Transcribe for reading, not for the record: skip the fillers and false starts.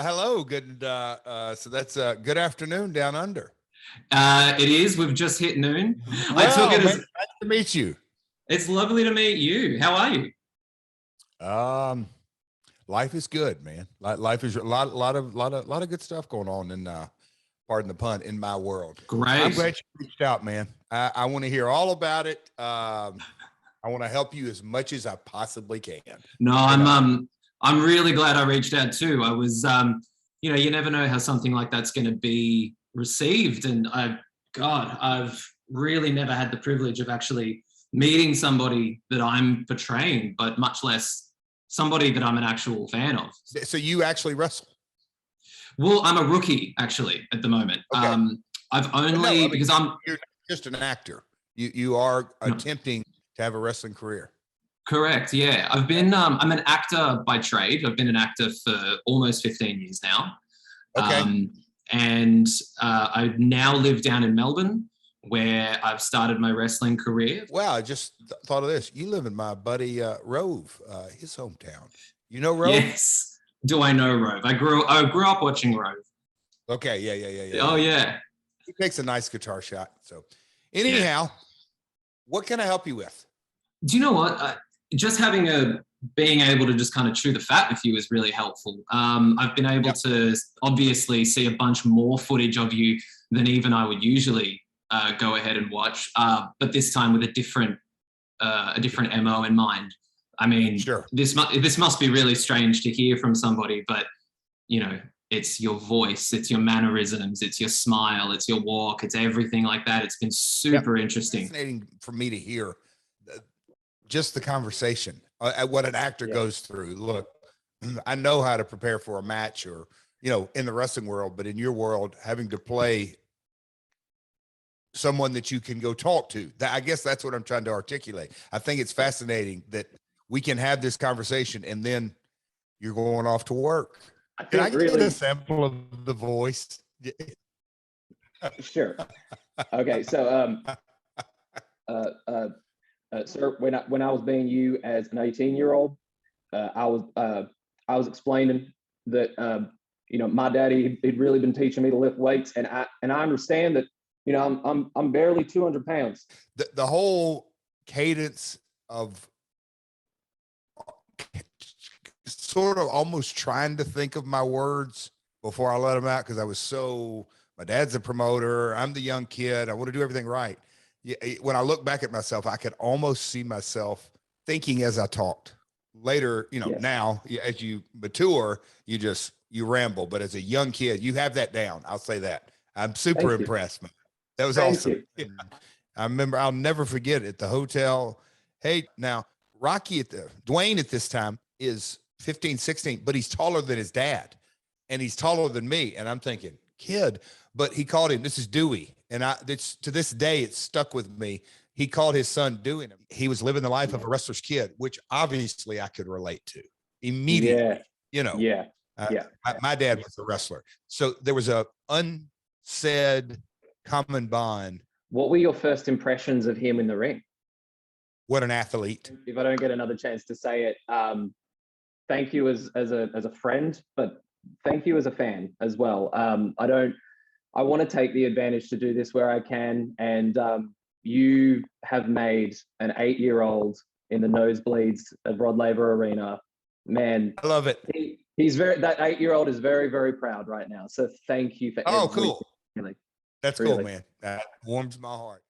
Hello. Good. So that's good afternoon down under. It is. We've just hit noon. I took Well, it man, as nice to meet you. it's lovely to meet you. How are you? Um, Life is good, man. Life is a lot of good stuff going on in, pardon the pun, in my world. I'm Great. glad you reached out, man. I want to hear all about it. I want to help you as much as I possibly can. No, You I'm know, um I'm really glad I reached out too. I was you never know how something like that's going to be received, and I've really never had the privilege of actually meeting somebody that I'm portraying, but much less somebody that I'm an actual fan of. so you actually wrestle? Well, I'm a rookie actually at the moment. Okay. I've But no, only because I'm you're not just an actor. You are no, attempting to have a wrestling career. correct. Yeah. I'm an actor by trade. I've been an actor for almost 15 years now. Okay. Um, and I now live down in Melbourne where I've started my wrestling career. Wow, I just thought of this. You live in my buddy Rove, his hometown. You know Rove? Yes. Do I know Rove? I grew up watching Rove. Okay, yeah. Oh yeah. He takes a nice guitar shot. So, Yeah. anyhow, what can I help you with? Do you know what? Just being able to just kind of chew the fat with you is really helpful. I've been able Yep. to obviously see a bunch more footage of you than even I would usually go ahead and watch, but this time with a different MO in mind. I mean, Sure. this must be really strange to hear from somebody, but you know, it's your voice, it's your mannerisms, it's your smile, it's your walk, it's everything like that. It's been super interesting. Fascinating for me to hear just the conversation, what an actor goes through. Look, I know how to prepare for a match or, in the wrestling world, but in your world, having to play someone that you can go talk to. I guess that's what I'm trying to articulate. I think it's fascinating that we can have this conversation and then you're going off to work. Can I get a sample of the voice? Sure. Okay, so sir, when I was being you as an 18-year-old, I was explaining that my daddy had really been teaching me to lift weights, and I understand that I'm barely 200 pounds. The whole cadence of sort of almost trying to think of my words before I let them out, because my dad's a promoter, I'm the young kid, I want to do everything right. Yeah, when I look back at myself, I could almost see myself thinking as I talked. Later, Yes. now as you mature, you ramble, but as a young kid, you have that down. I'll say that. I'm super Thank you. impressed, man. That was Thank awesome. you. I remember, I'll never forget it, at the hotel. Hey, now Dwayne at this time is 15, 16, but he's taller than his dad and he's taller than me. And I'm thinking, kid, but he called him, this is Dewey. And to this day, it's stuck with me. He called his son Dewey. He was living the life of a wrestler's kid, which obviously I could relate to immediately. Yeah. My dad was a wrestler. So there was a unsaid common bond. What were your first impressions of him in the ring? What an athlete. If I don't get another chance to say it, thank you as a friend, but thank you as a fan as well. I want to take the advantage to do this where I can, and you have made an 8-year-old in the nosebleeds of Rod Laver Arena. Man, I love it. That 8-year-old is very, very proud right now. So thank you for cool. Really. That's Really. cool, man. That warms my heart.